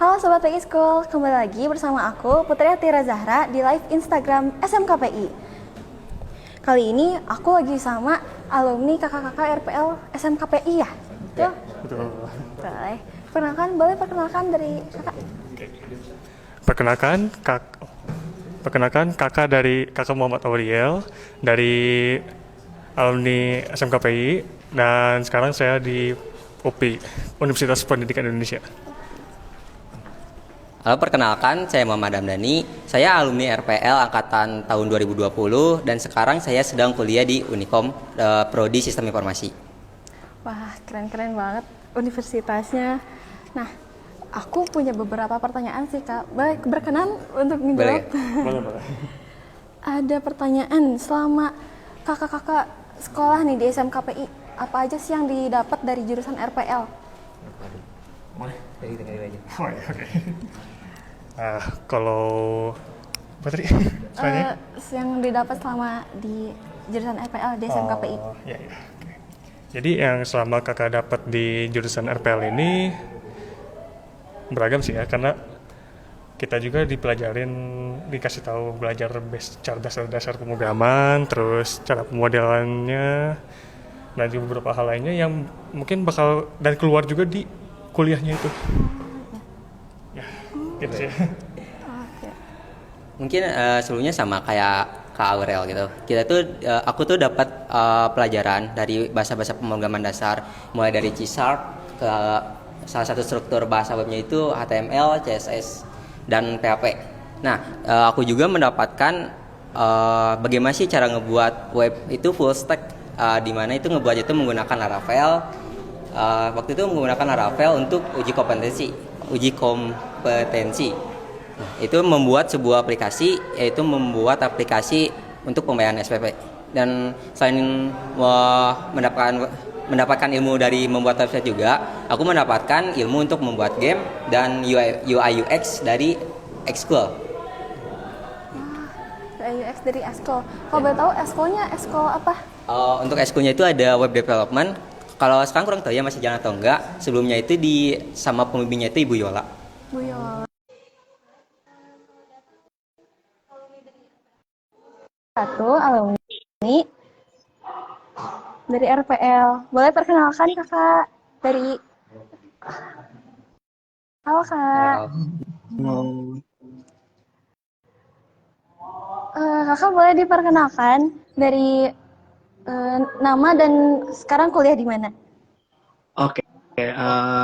Halo Sobat PI School, kembali lagi bersama aku Putri Atira Zahra di live Instagram SMKPI. Kali ini aku lagi sama alumni kakak-kakak RPL SMKPI ya? Betul? Betul. Boleh. Boleh perkenalkan dari kakak? Perkenalkan kakak dari kakak Muhammad Auriel dari alumni SMKPI dan sekarang saya di UPI, Universitas Pendidikan Indonesia. Halo, perkenalkan, saya Muhammad Hamdani. Saya alumni RPL angkatan tahun 2020 dan sekarang saya sedang kuliah di Unikom, Prodi Sistem Informasi. Wah, keren-keren banget universitasnya. Nah, aku punya beberapa pertanyaan sih Kak. Boleh berkenan untuk menjawab? Boleh. Ada pertanyaan, selama kakak-kakak sekolah nih di SMKPI, apa aja sih yang didapat dari jurusan RPL? Boleh. Oke. Kalau Putri, soalnya Yang didapat selama di jurusan RPL di SMKPI. Iya. Oke. Jadi yang selama kakak dapat di jurusan RPL ini beragam sih ya, karena kita juga dikasih tahu belajar cara dasar-dasar pemrograman, terus cara pemodelannya, dan juga beberapa hal lainnya yang mungkin bakal dan keluar juga di kuliahnya itu. Ya, gitu sih. Oke. Mungkin sebelumnya sama kayak Kak Aurel gitu. Aku tuh dapat pelajaran dari bahasa-bahasa pemrograman dasar, mulai dari C# ke salah satu struktur bahasa webnya itu HTML, CSS, dan PHP. Nah, aku juga mendapatkan bagaimana sih cara ngebuat web itu full stack, di mana itu ngebuat itu menggunakan Laravel. Waktu itu menggunakan Laravel untuk uji kompetensi. Nah, itu membuat sebuah aplikasi, yaitu membuat aplikasi untuk pembayaran SPP. Dan selain mendapatkan ilmu dari membuat website juga, aku mendapatkan ilmu untuk membuat game dan UI UX dari Excool. UI UX dari Eskol. Kalau boleh tahu Eskolnya Eskol apa? Untuk Excoolnya itu ada web development. Kalau sekarang kurang tahu ya masih jalan atau enggak. Sebelumnya itu sama pembimbingnya itu Ibu Yola. Bu Yola. Satu alumni dari RPL. Boleh perkenalkan kakak dari... Halo kak. Kakak boleh diperkenalkan dari nama dan sekarang kuliah di mana? Oke,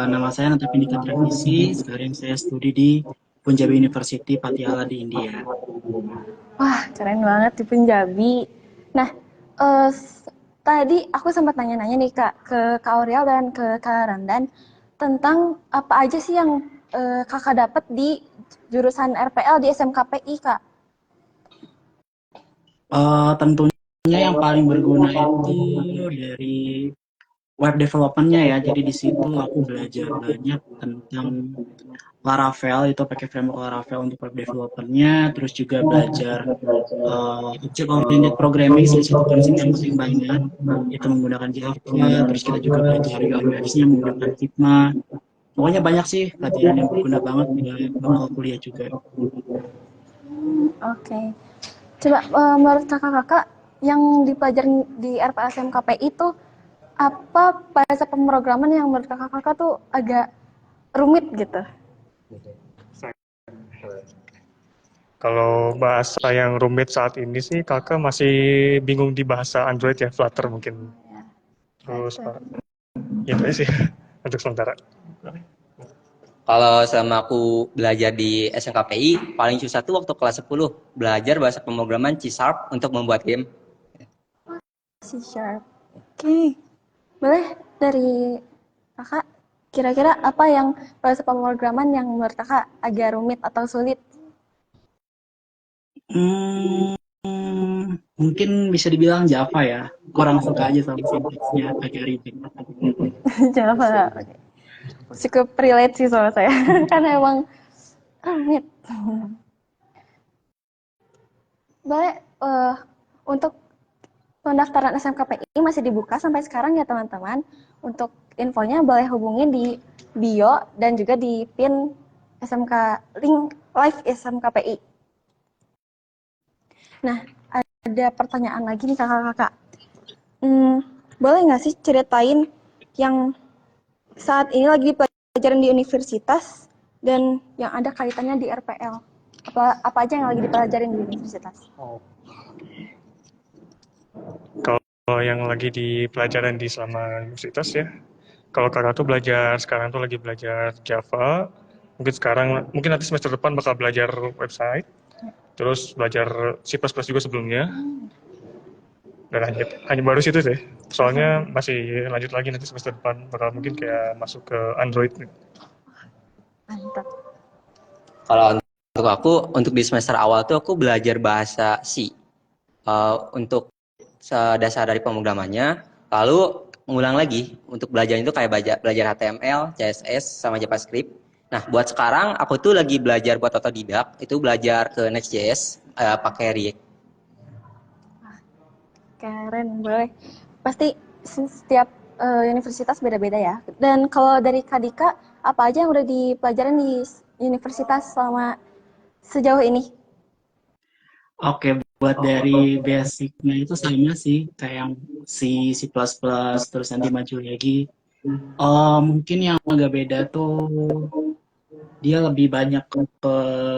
nama saya Nata Pindika Travisi. Sekarang saya studi di Punjabi University Patiala di India. Wah, keren banget di Punjabi. Nah, tadi aku sempat nanya-nanya nih Kak ke Kak Aurel dan ke Kak Ramdan tentang apa aja sih yang Kakak dapat di jurusan RPL di SMKPI Kak. Tentunya yang paling berguna itu dari web development-nya ya. Jadi di situ aku belajar banyak tentang Laravel, itu pakai framework Laravel untuk web development-nya. Terus juga belajar object oriented programming, salah satu konsep yang penting banget itu menggunakan Java. Terus kita juga belajar UI UX-nya menggunakan Figma. Pokoknya banyak sih pelajaran yang berguna banget bakal kuliah juga. Oke. Coba menurut kakak-kakak yang dipelajarin di RPL SMKPI itu apa bahasa pemrograman yang menurut kakak-kakak tuh agak rumit gitu? Kalau bahasa yang rumit saat ini sih kakak masih bingung di bahasa Android ya, Flutter mungkin. Terus itu aja sih untuk sementara. Kalau selama aku belajar di SMKPI, paling susah tuh waktu kelas 10 belajar bahasa pemrograman C# untuk membuat game. C#. Oke. Boleh dari kakak kira-kira apa yang bahasa pemrograman yang menurut kakak agak rumit atau sulit? Mungkin bisa dibilang Java ya. Kurang suka aja sama sintaksnya, agak ribet. Java. Cukup relate sih sama saya. Karena emang rumit. Boleh untuk pendaftaran SMKPI masih dibuka sampai sekarang ya teman-teman. Untuk infonya boleh hubungin di bio dan juga di pin SMK Link Live SMKPI. Nah, ada pertanyaan lagi nih kakak-kakak. Boleh nggak sih ceritain yang saat ini lagi dipelajarin di universitas dan yang ada kaitannya di RPL? Apa aja yang lagi dipelajarin di universitas? Kalau yang lagi di pelajaran di selama universitas ya, kalau kakak tuh sekarang tuh lagi belajar Java, mungkin nanti semester depan bakal belajar website, terus belajar C++ juga sebelumnya, dan hanya baru situ sih. Soalnya masih lanjut lagi nanti semester depan, bakal mungkin kayak masuk ke Android. Mantap. Kalau untuk aku, untuk di semester awal tuh aku belajar bahasa C. Untuk dasar dari pemrogramannya, lalu ngulang lagi untuk belajar itu kayak belajar HTML, CSS, sama JavaScript. Nah, buat sekarang aku tuh lagi belajar buat otodidak, itu belajar ke Next.js pakai React. Keren, boleh. Pasti setiap universitas beda-beda ya. Dan kalau dari Kak Dika, apa aja yang udah dipelajarin di universitas selama sejauh ini? Oke, buat dari basicnya itu sama sih, kayak yang C++, terus nanti maju lagi. Mungkin yang agak beda tuh dia lebih banyak ke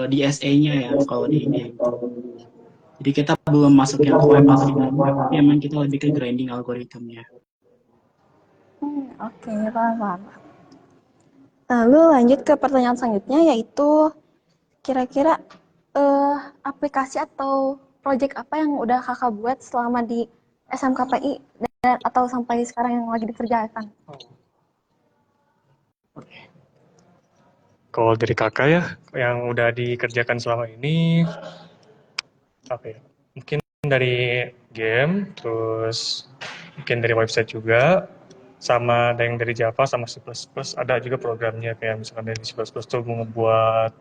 di SA-nya ya, kalau di ini gitu. Jadi kita belum masuk yang ke web atau gimana, tapi emang kita lebih ke grinding algoritmnya. Oke, paham. Lalu lanjut ke pertanyaan selanjutnya, yaitu kira-kira aplikasi atau project apa yang udah kakak buat selama di SMKPI dan atau sampai sekarang yang lagi dikerjakan? Kalau dari kakak ya, yang udah dikerjakan selama ini, apa ya? Mungkin dari game, terus mungkin dari website juga, sama ada yang dari Java sama C++, ada juga programnya kayak misalkan dari C++ tuh membuat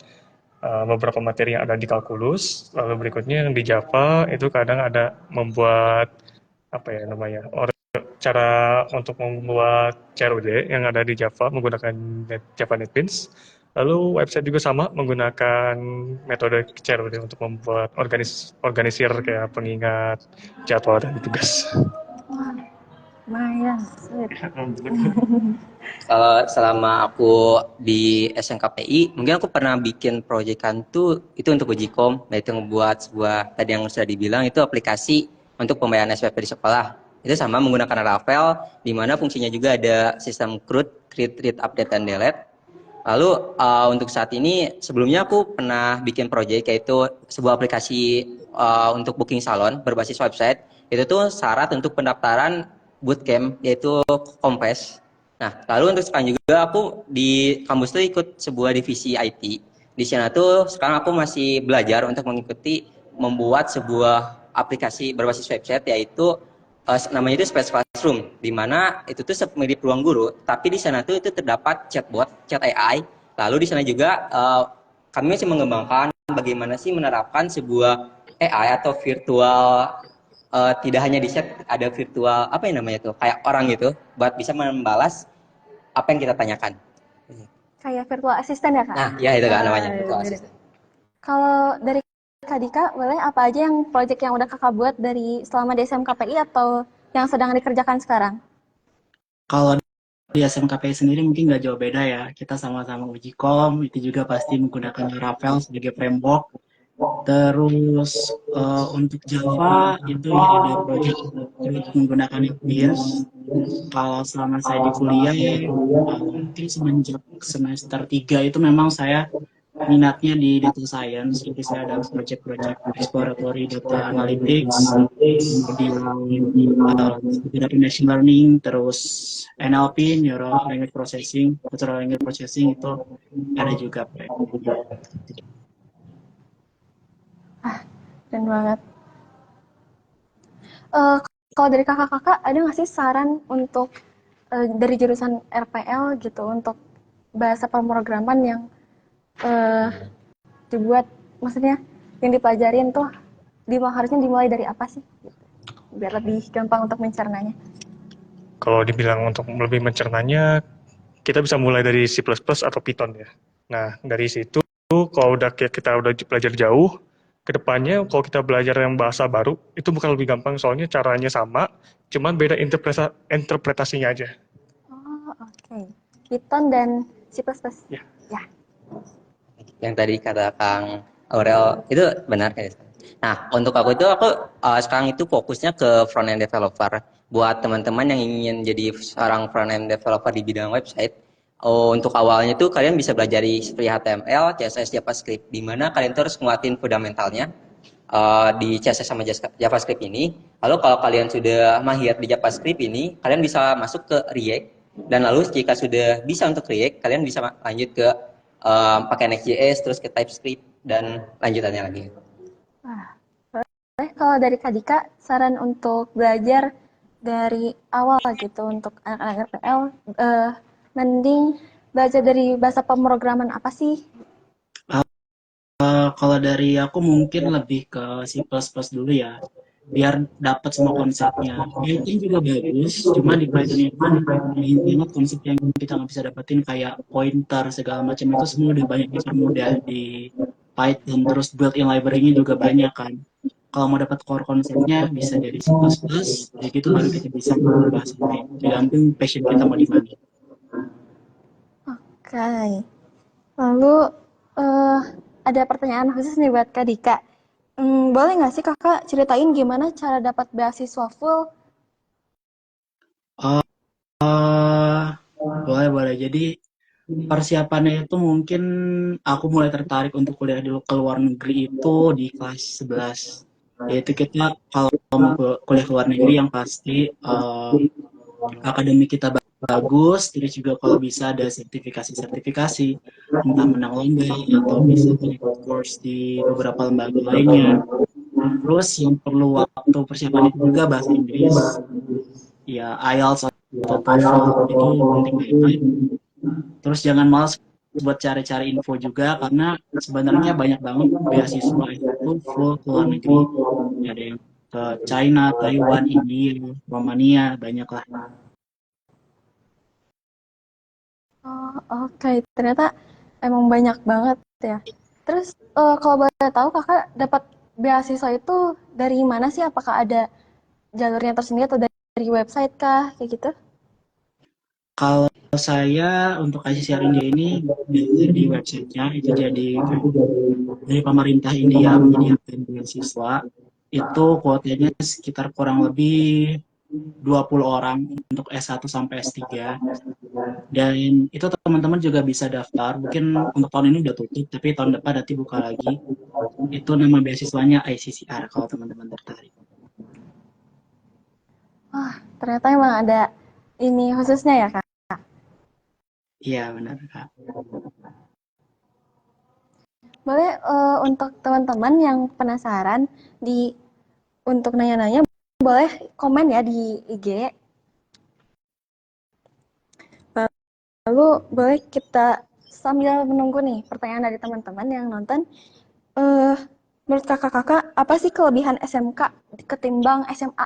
beberapa materi yang ada di kalkulus, lalu berikutnya yang di Java itu kadang ada membuat apa ya namanya cara untuk membuat CRUD yang ada di Java menggunakan Java NetBeans. Lalu website juga sama menggunakan metode CRUD untuk membuat organisir kayak pengingat jadwal dan tugas. Lumayan, sulit. Kalau selama aku di SNKPI, mungkin aku pernah bikin proyekan tuh itu untuk Ujikom, yaitu ngebuat sebuah tadi yang sudah dibilang itu aplikasi untuk pembayaran SPP di sekolah. Itu sama menggunakan Laravel, di mana fungsinya juga ada sistem CRUD, create, read, update, dan delete. Lalu untuk saat ini, sebelumnya aku pernah bikin proyek yaitu sebuah aplikasi untuk booking salon berbasis website. Itu tuh syarat untuk pendaftaran bootcamp yaitu Kompes. Nah, lalu untuk sekarang juga aku di kampus tuh ikut sebuah divisi IT. Di sana tuh sekarang aku masih belajar untuk mengikuti membuat sebuah aplikasi berbasis website yaitu namanya itu Space Classroom, di mana itu tuh mirip ruang guru, tapi di sana tuh itu terdapat chatbot, chat AI. Lalu di sana juga kami masih mengembangkan bagaimana sih menerapkan sebuah AI atau virtual tidak hanya di chat, ada virtual apa yang namanya tuh kayak orang gitu buat bisa membalas apa yang kita tanyakan. Kayak virtual assistant ya, Kak? Nah, ya itu kan namanya virtual Mirip. assistant. Kalau dari Kak Dika, boleh apa aja yang project yang udah kakak buat dari selama di SMKPI atau yang sedang dikerjakan sekarang? Kalau di SMKPI sendiri mungkin nggak jauh beda ya. Kita sama-sama uji kom, itu juga pasti menggunakan Laravel sebagai framework. Terus untuk Java itu ya ada project menggunakan NetBeans. Kalau selama saya di kuliah, mungkin semenjak semester 3 itu memang saya minatnya di data science. Jadi saya ada project-project exploratory data analytics, kemudian beberapa machine learning, terus NLP, Neural Language Processing, Natural Language Processing itu ada juga. Keren banget. Eh, Kalau dari kakak-kakak, ada nggak sih saran untuk dari jurusan RPL gitu untuk bahasa pemrograman yang eh, dibuat, maksudnya yang dipelajarin tuh harusnya dimulai dari apa sih? Biar lebih gampang untuk mencernanya. Kalau dibilang untuk lebih mencernanya, kita bisa mulai dari C++ atau Python ya. Nah, dari situ kalau kita udah belajar jauh, kedepannya kalau kita belajar yang bahasa baru itu bukan lebih gampang soalnya caranya sama, cuman beda interpretasinya aja. Oh, oke. Python dan C++. Ya. Ya. Yang tadi kata Kang Aurel itu benar kayak gitu. Nah, untuk aku itu sekarang itu fokusnya ke front end developer. Buat teman-teman yang ingin jadi seorang front end developer di bidang website, untuk awalnya itu kalian bisa belajar seperti HTML, CSS, JavaScript, di mana kalian terus nguatin fundamentalnya di CSS sama JavaScript ini. Lalu kalau kalian sudah mahir di JavaScript ini, kalian bisa masuk ke React. Dan lalu jika sudah bisa untuk React, kalian bisa lanjut ke pakai Next.js, terus ke TypeScript, dan lanjutannya lagi. Wah, boleh kalau dari Kak Dika, saran untuk belajar dari awal gitu untuk anak-anak RPL, mending belajar dari bahasa pemrograman apa sih? Kalau dari aku mungkin lebih ke C++ dulu ya, biar dapat semua konsepnya. Python juga bagus, cuma di Python itu banyak banget konsep yang kita nggak bisa dapetin kayak pointer segala macam itu semua udah banyak dipermudah di Python. Terus built-in library-nya juga banyak kan. Kalau mau dapat core konsepnya bisa dari C++, dari gitu baru kita bisa ke bahasa lain. Tergantung passion kita mau di mana. Oke. Lalu eh, ada pertanyaan khusus nih buat Kak Dika. Boleh nggak sih kakak ceritain gimana cara dapat beasiswa full? Eh, boleh. Jadi persiapannya itu mungkin aku mulai tertarik untuk kuliah di ke luar negeri itu di kelas 11. Yaitu kita kalau mau kuliah ke luar negeri yang pasti akademik kita bagus, terus juga kalau bisa ada sertifikasi-sertifikasi, entah menang lomba atau bisa ikut course di beberapa lembaga lainnya. Terus yang perlu waktu persiapan itu juga bahasa Inggris, ya IELTS atau TOEFL itu penting banget. Terus jangan malas buat cari-cari info juga karena sebenarnya banyak banget beasiswa itu full ke luar negeri. Ada yang ke China, Taiwan, India, Romania, banyak lah. Oh, oke. Ternyata emang banyak banget ya. Terus kalau boleh tahu kakak dapat beasiswa itu dari mana sih? Apakah ada jalurnya tersendiri atau dari website kah? Kayak gitu? Kalau saya untuk ICCR India ini di websitenya itu jadi dari pemerintah India menyediakan beasiswa itu kuotanya sekitar kurang lebih 20 orang untuk S1 sampai S3 dan itu teman-teman juga bisa daftar mungkin untuk tahun ini udah tutup tapi tahun depan nanti buka lagi itu nama beasiswanya ICCR kalau teman-teman tertarik. Wah, ternyata emang ada ini khususnya ya kak. Iya benar Kak. Boleh untuk teman-teman yang penasaran untuk nanya-nanya boleh komen ya di IG. Lalu boleh kita sambil menunggu nih pertanyaan dari teman-teman yang nonton. eh Menurut kakak-kakak, apa sih kelebihan SMK ketimbang SMA?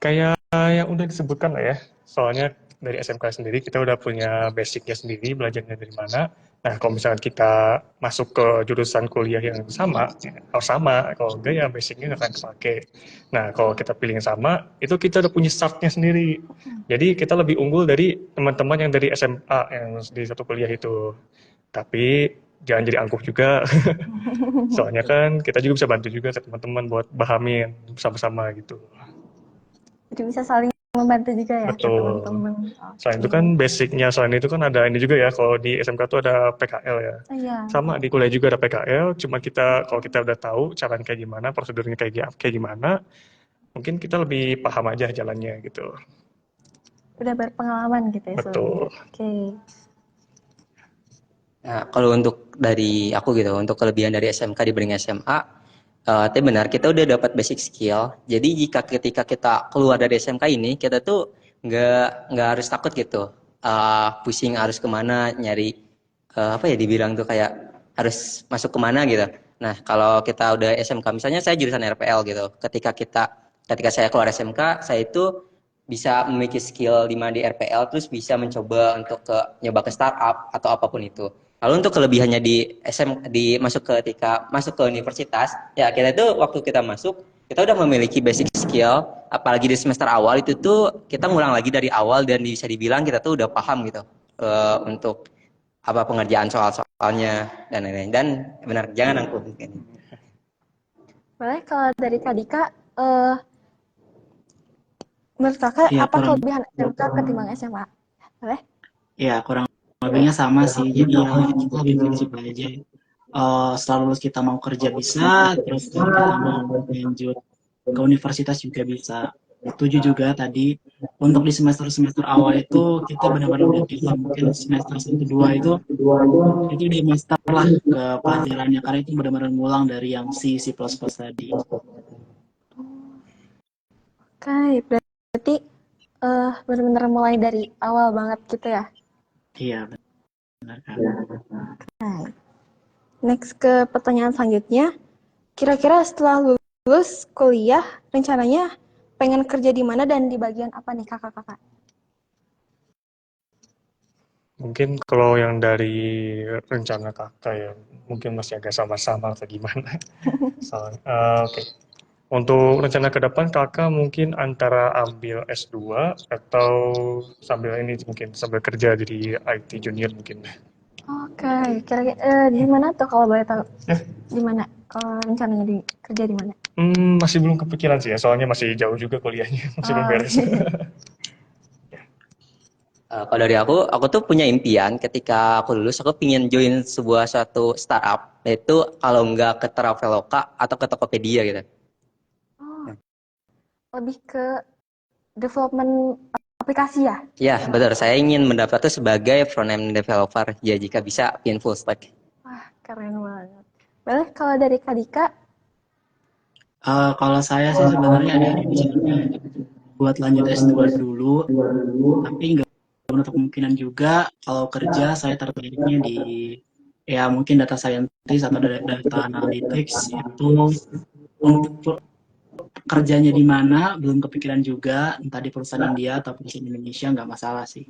Kayak yang udah disebutkan lah ya, soalnya dari SMK sendiri kita udah punya basicnya sendiri, belajarnya dari mana. Nah, kalau misalkan kita masuk ke jurusan kuliah yang sama, harus sama. Kalau enggak ya basicnya nggak akan kepake. Nah, kalau kita pilih yang sama, itu kita udah punya startnya sendiri. Jadi kita lebih unggul dari teman-teman yang dari SMA yang di satu kuliah itu. Tapi jangan jadi angkuh juga. Soalnya kan kita juga bisa bantu juga ke teman-teman buat pahamin sama-sama gitu. Jadi bisa saling membantu juga ya ke Betul. teman-teman. Selain Oke. itu kan basicnya selain itu kan ada ini juga ya, kalau di SMK tuh ada PKL ya. Iya. Sama di kuliah juga ada PKL, cuma kita kalau kita udah tahu caranya kayak gimana, prosedurnya kayak gimana, mungkin kita lebih paham aja jalannya gitu. Udah berpengalaman gitu ya sebelumnya. Betul. Oke. Nah, kalau untuk dari aku gitu, untuk kelebihan dari SMK dibanding SMA, tapi benar kita udah dapat basic skill. Jadi jika ketika kita keluar dari SMK ini, kita tuh nggak harus takut gitu, pusing harus kemana, nyari apa ya dibilang tuh kayak harus masuk kemana gitu. Nah, kalau kita udah SMK, misalnya saya jurusan RPL gitu, ketika saya keluar SMK, saya itu bisa memiliki skill di mana di RPL terus bisa mencoba untuk nyoba ke startup atau apapun itu. Lalu untuk kelebihannya di masuk ketika masuk ke universitas, ya kita itu waktu kita masuk kita udah memiliki basic skill, apalagi di semester awal itu tuh kita ngulang lagi dari awal dan bisa dibilang kita tuh udah paham gitu untuk apa pengerjaan soal-soalnya dan lain-lain. Dan benar jangan angkuh. Boleh kalau dari Kak Dika, eh, menurut kakak Ya apa kurang kelebihan SMK ketimbang SMA? Boleh? ya kurang lebihnya sama sih. Jadi ya kita lebih fleksibel aja. Setelah lulus kita mau kerja bisa, terus kalau kita mau lanjut ke universitas juga bisa. Setuju juga tadi untuk di semester-semester awal itu kita benar-benar udah bisa, mungkin semester 1 2 itu udah master lah ke pelajarannya, karena itu benar-benar ngulang dari yang C++ tadi. Oke, berarti benar-benar mulai dari awal banget gitu ya. Iya benar kan. Nah, next ke pertanyaan selanjutnya. Kira-kira setelah lulus kuliah, rencananya pengen kerja di mana dan di bagian apa nih kakak-kakak? Mungkin kalau yang dari rencana kakak ya, mungkin masih agak sama-sama atau gimana. Oke. Untuk rencana ke depan kakak mungkin antara ambil S2 atau sambil ini mungkin sambil kerja jadi IT junior mungkin. Oke, kira-kira di mana tuh kalau boleh tahu? Di mana? Rencananya kerja di mana? Masih belum kepikiran sih ya, soalnya masih jauh juga kuliahnya, masih belum Oh, beres. Kalau dari aku tuh punya impian ketika aku lulus, aku pingin join sebuah suatu startup, yaitu kalau nggak ke Traveloka atau ke Tokopedia gitu. oh, lebih ke development aplikasi ya? Ya, betul. Saya ingin mendaftar tuh sebagai front-end developer, ya jika bisa pin full stack. Wah, keren banget. Boleh kalau dari Kak Dika? Kalau saya sih sebenarnya ada rencana buat lanjut S2 dulu, tapi nggak menutup kemungkinan juga kalau kerja saya tertariknya di ya mungkin data scientist atau data analytics itu. Untuk kerjanya di mana belum kepikiran juga, entah di perusahaan India atau perusahaan Indonesia nggak masalah sih.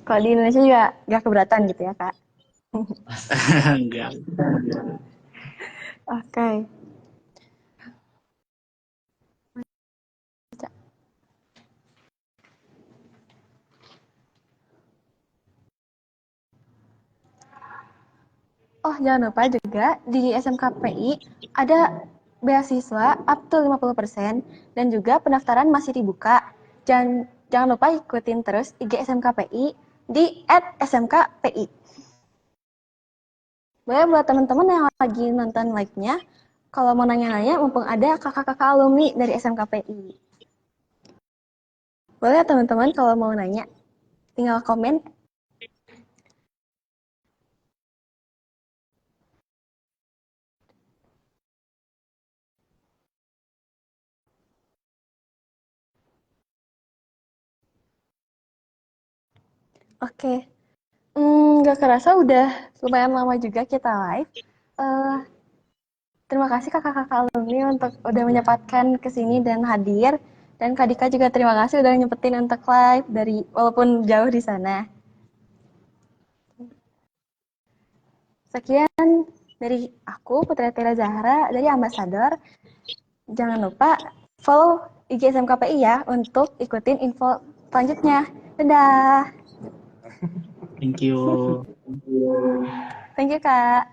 Kalau di Indonesia juga nggak keberatan gitu ya, Kak? Enggak. Oke. Oh, jangan lupa juga di SMKPI ada beasiswa up to 50% dan juga pendaftaran masih dibuka. Jangan lupa ikutin terus IG SMKPI di @smkpi. Boleh buat teman-teman yang lagi nonton live-nya, kalau mau nanya-nanya mumpung ada kakak-kakak alumni dari SMKPI. Boleh ya teman-teman kalau mau nanya, tinggal komen. Oke, nggak kerasa udah lumayan lama juga kita live. Eh, Terima kasih kakak-kakak alumni untuk udah menyempatkan kesini dan hadir. Dan Kak Dika juga terima kasih udah nyempetin untuk live dari walaupun jauh di sana. Sekian dari aku, Putri Tira Zahra, dari Ambasador. Jangan lupa follow IG SMKPI ya untuk ikutin info selanjutnya. Dadah. Thank you. Thank you, Kak.